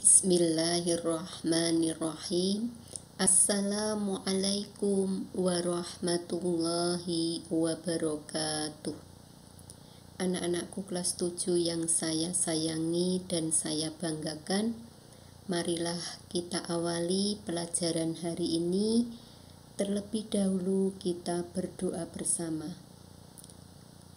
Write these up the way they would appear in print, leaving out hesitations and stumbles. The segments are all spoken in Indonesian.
Bismillahirrahmanirrahim. Assalamualaikum warahmatullahi wabarakatuh. Anak-anakku kelas 7 yang saya sayangi dan saya banggakan, marilah kita awali pelajaran hari ini. Terlebih dahulu kita berdoa bersama.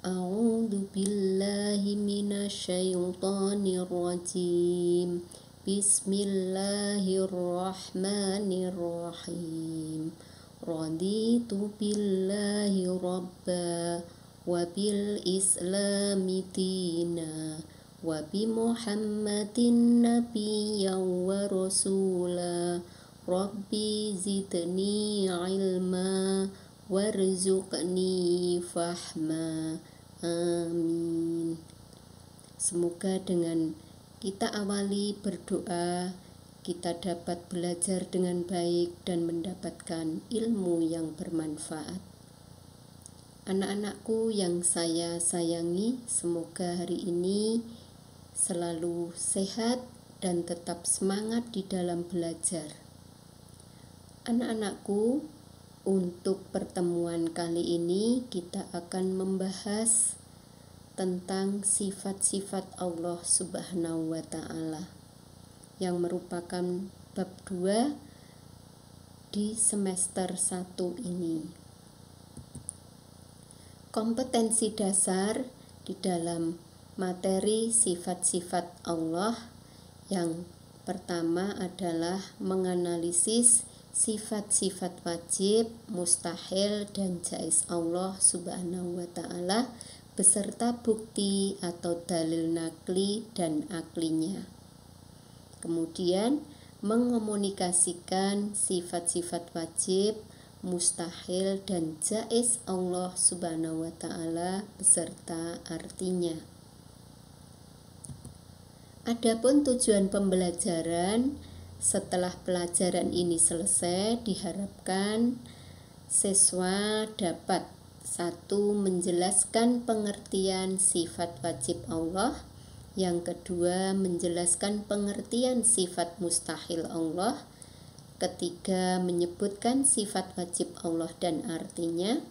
A'udzu billahi minasyaitonir rajim. Bismillahirrahmanirrahim. Raditu billahi rabba wa bil islami dina wa bi Muhammadin nabiyyan wa rasula. Rabbi zidni ilma warzuqni fahma. Amin. Semoga dengan kita awali berdoa, kita dapat belajar dengan baik dan mendapatkan ilmu yang bermanfaat. Anak-anakku yang saya sayangi, semoga hari ini selalu sehat dan tetap semangat di dalam belajar. Anak-anakku, untuk pertemuan kali ini kita akan membahas tentang sifat-sifat Allah Subhanahu wa Ta'ala yang merupakan bab 2 di semester 1 ini. Kompetensi dasar di dalam materi sifat-sifat Allah yang pertama adalah menganalisis sifat-sifat wajib, mustahil, dan jaiz Allah Subhanahu wa Ta'ala beserta bukti atau dalil nakli dan aklinya. Kemudian mengomunikasikan sifat-sifat wajib, mustahil, dan jaiz Allah Subhanahu wa Ta'ala beserta artinya. Adapun tujuan pembelajaran, setelah pelajaran ini selesai, diharapkan siswa dapat 1. Menjelaskan pengertian sifat wajib Allah. Yang kedua, menjelaskan pengertian sifat mustahil Allah. Ketiga, menyebutkan sifat wajib Allah dan artinya.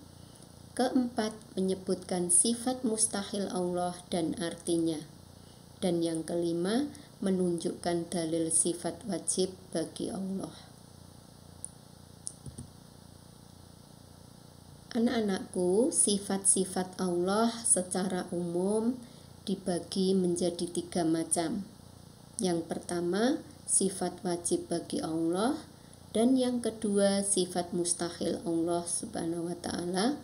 Keempat, menyebutkan sifat mustahil Allah dan artinya. Dan yang kelima, menunjukkan dalil sifat wajib bagi Allah. Anak-anakku, sifat-sifat Allah secara umum dibagi menjadi 3 macam. Yang pertama, sifat wajib bagi Allah, dan yang kedua, sifat mustahil Allah Subhanahu wa Ta'ala,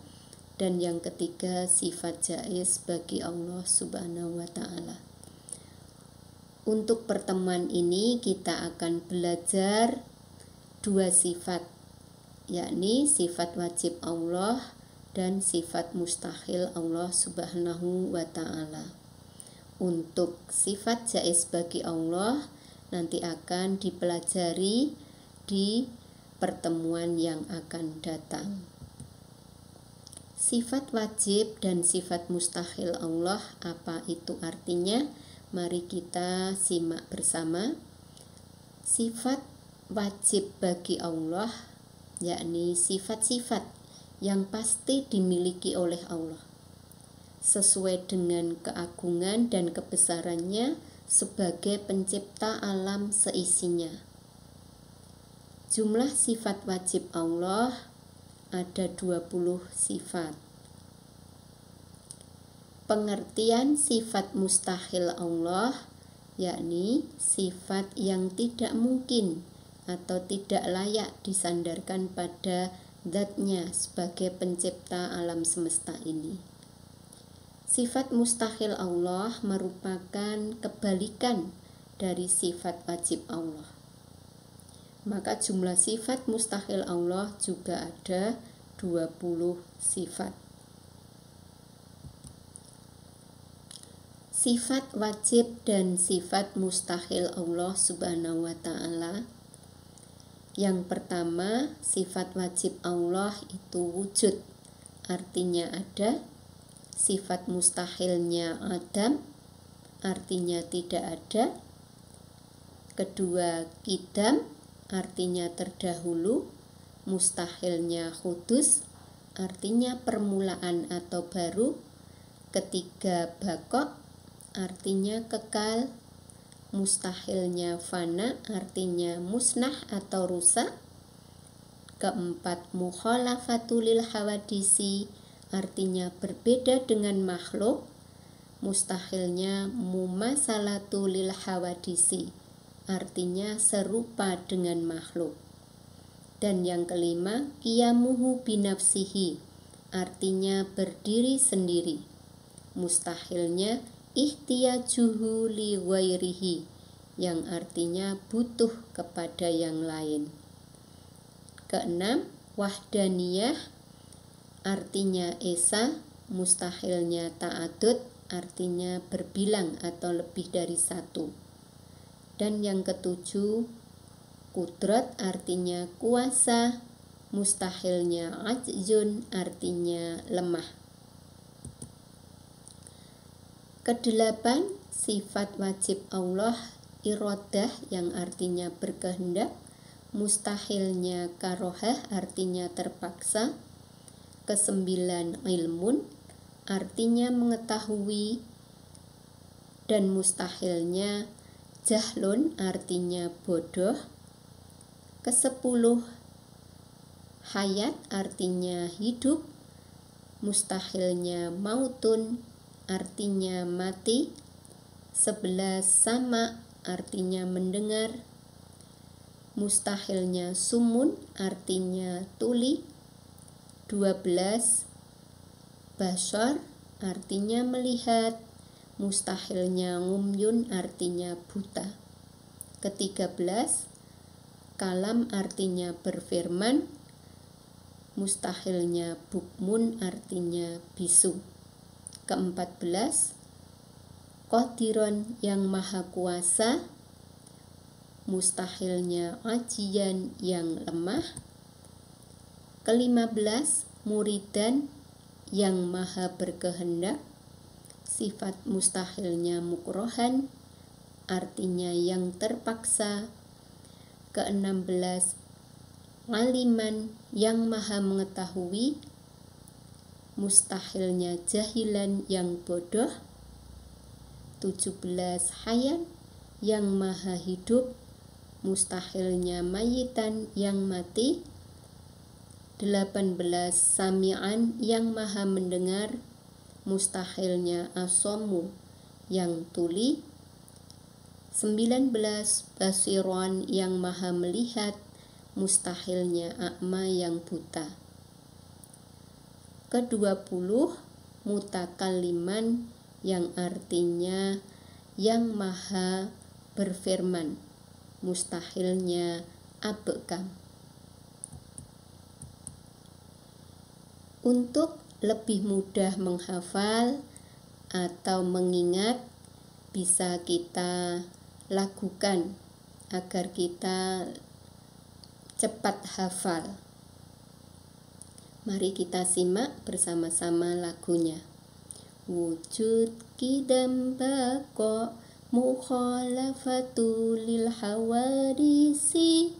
dan yang ketiga, sifat jaiz bagi Allah Subhanahu wa Ta'ala. Untuk pertemuan ini kita akan belajar 2 sifat, yakni sifat wajib Allah dan sifat mustahil Allah Subhanahu wa Ta'ala. Untuk sifat jaiz bagi Allah nanti akan dipelajari di pertemuan yang akan datang. Sifat wajib dan sifat mustahil Allah, apa itu artinya? Mari kita simak bersama. Sifat wajib bagi Allah yakni sifat-sifat yang pasti dimiliki oleh Allah sesuai dengan keagungan dan kebesarannya sebagai pencipta alam seisinya. Jumlah sifat wajib Allah ada 20 sifat. Pengertian sifat mustahil Allah yakni sifat yang tidak mungkin atau tidak layak disandarkan pada zatnya sebagai pencipta alam semesta ini. Sifat mustahil Allah merupakan kebalikan dari sifat wajib Allah. Maka jumlah sifat mustahil Allah juga ada 20 sifat. Sifat wajib dan sifat mustahil Allah Subhanahu wa Ta'ala. Yang pertama, sifat wajib Allah itu wujud, artinya ada. Sifat mustahilnya adam, artinya tidak ada. Kedua, kidam artinya terdahulu, mustahilnya hudus artinya permulaan atau baru. Ketiga, bakok artinya kekal, mustahilnya fana artinya musnah atau rusak. Keempat, mukhalafatul hawadisi artinya berbeda dengan makhluk, mustahilnya mumasalatul hawadisi artinya serupa dengan makhluk. Dan yang kelima, qiyamuhu binafsihi artinya berdiri sendiri, mustahilnya ihtiyajuhu li ghairihi yang artinya butuh kepada yang lain. Keenam, wahdaniyah artinya esa, mustahilnya ta'adud artinya berbilang atau lebih dari satu. Dan yang ketujuh, kudrat artinya kuasa, mustahilnya ajzun artinya lemah. Kedelapan, sifat wajib Allah iradah yang artinya berkehendak, mustahilnya karohah artinya terpaksa. Kesembilan, ilmun artinya mengetahui dan mustahilnya jahlun artinya bodoh. Kesepuluh, hayat artinya hidup, mustahilnya mautun artinya mati. 11, sama artinya mendengar, mustahilnya sumun artinya tuli. 12, basar artinya melihat, mustahilnya ngumyun artinya buta. Ke-13, kalam artinya berfirman, mustahilnya bukmun artinya bisu. Ke-14, qadiron yang maha kuasa, mustahilnya ajian yang lemah. Ke-15, muridan yang maha berkehendak, sifat mustahilnya mukrohan artinya yang terpaksa. Ke-16, aliman yang maha mengetahui, mustahilnya jahilan yang bodoh. 17, hayan yang maha hidup, mustahilnya mayitan yang mati. 18, sami'an yang maha mendengar, mustahilnya asomu yang tuli. 19, basiron yang maha melihat, mustahilnya a'ma yang buta. Ke-20, mutakalliman yang artinya yang maha berfirman, mustahilnya abekam. Untuk lebih mudah menghafal atau mengingat, bisa kita lakukan agar kita cepat hafal. Mari kita simak bersama-sama lagunya. Wujud kidam bako mukhalafatu lil hawadisi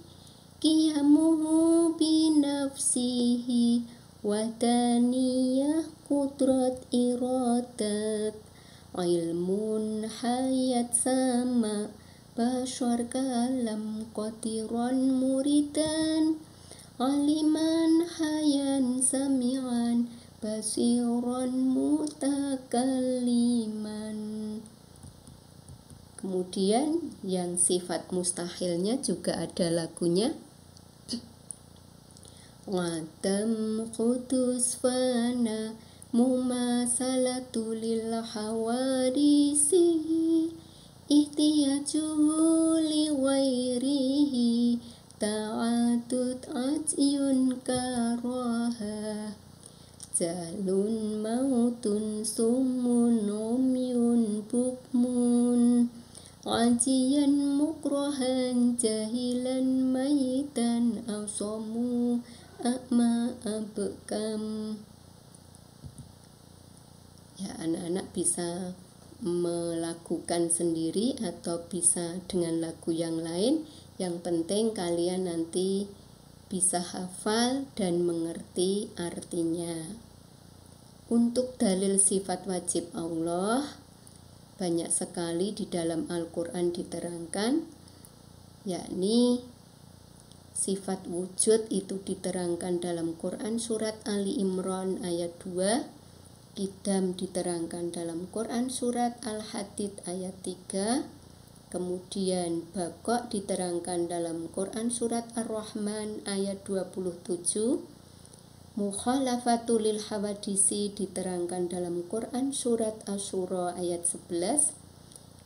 qiyamuhu binafsihi wadaniyah kudrat iradat ilmun hayat sama bashar kalam qadiran muridan aliman hayan sami'an basiran mutakalliman. Kemudian yang sifat mustahilnya juga ada lagunya. Wadam qudus fana mumasalatu lil hawadisi ihtiyajuhu li ghairihi ta'adud ajyun karaha jalun mautun sumun umyun bukmun ajiyan mukrohan jahilan mayitan asomu a'ma abekam. Ya, anak-anak bisa melakukan sendiri atau bisa dengan lagu yang lain. Yang penting kalian nanti bisa hafal dan mengerti artinya. Untuk dalil sifat wajib Allah, banyak sekali di dalam Al-Quran diterangkan, yakni sifat wujud itu diterangkan dalam Quran surat Ali Imran ayat 2, Qidam diterangkan dalam Quran surat Al-Hadid ayat 3, kemudian Baqo' diterangkan dalam Quran surat Ar-Rahman ayat 27, Mukhalafatul lil hawadisi diterangkan dalam Quran surat Asy-Syura ayat 11,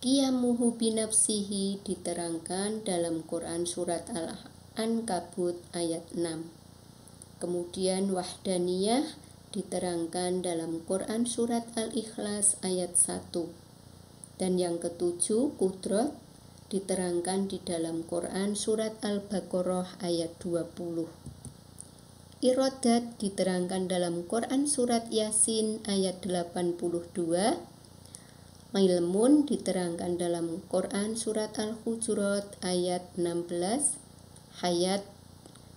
Qiyamuhu binafsihi diterangkan dalam Quran surat Al-Ankabut ayat 6. Kemudian wahdaniyah diterangkan dalam Quran surat Al-Ikhlas ayat 1. Dan yang ketujuh, qudrat diterangkan di dalam Quran surat Al-Baqarah ayat 20. Iradat diterangkan dalam Quran surat Yasin ayat 82. Ilmun diterangkan dalam Quran surat Al-Hujurat ayat 16. Hayat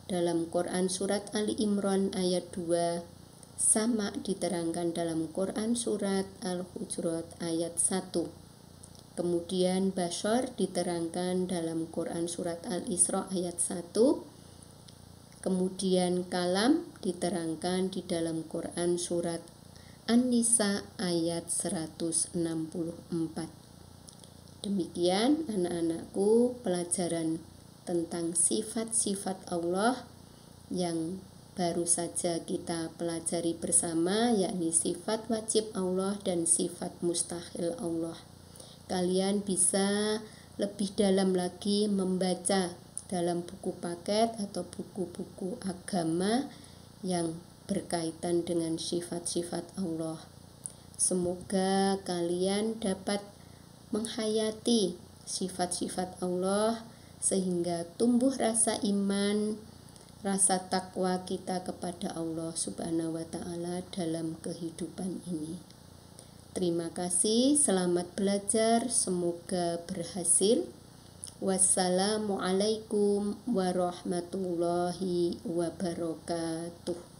dalam Quran surat Ali Imran ayat 2. Sama diterangkan dalam Quran surat Al-Hujurat ayat 1. Kemudian Bashar diterangkan dalam Quran surat Al-Isra ayat 1. Kemudian kalam diterangkan di dalam Quran surat An-Nisa ayat 164. Demikian anak-anakku pelajaran tentang sifat-sifat Allah yang baru saja kita pelajari bersama, yakni sifat wajib Allah dan sifat mustahil Allah. Kalian bisa lebih dalam lagi membaca dalam buku paket atau buku-buku agama yang berkaitan dengan sifat-sifat Allah. Semoga kalian dapat menghayati sifat-sifat Allah sehingga tumbuh rasa iman, rasa takwa kita kepada Allah Subhanahu wa Ta'ala dalam kehidupan ini. Terima kasih, selamat belajar, semoga berhasil. Wassalamualaikum warahmatullahi wabarakatuh.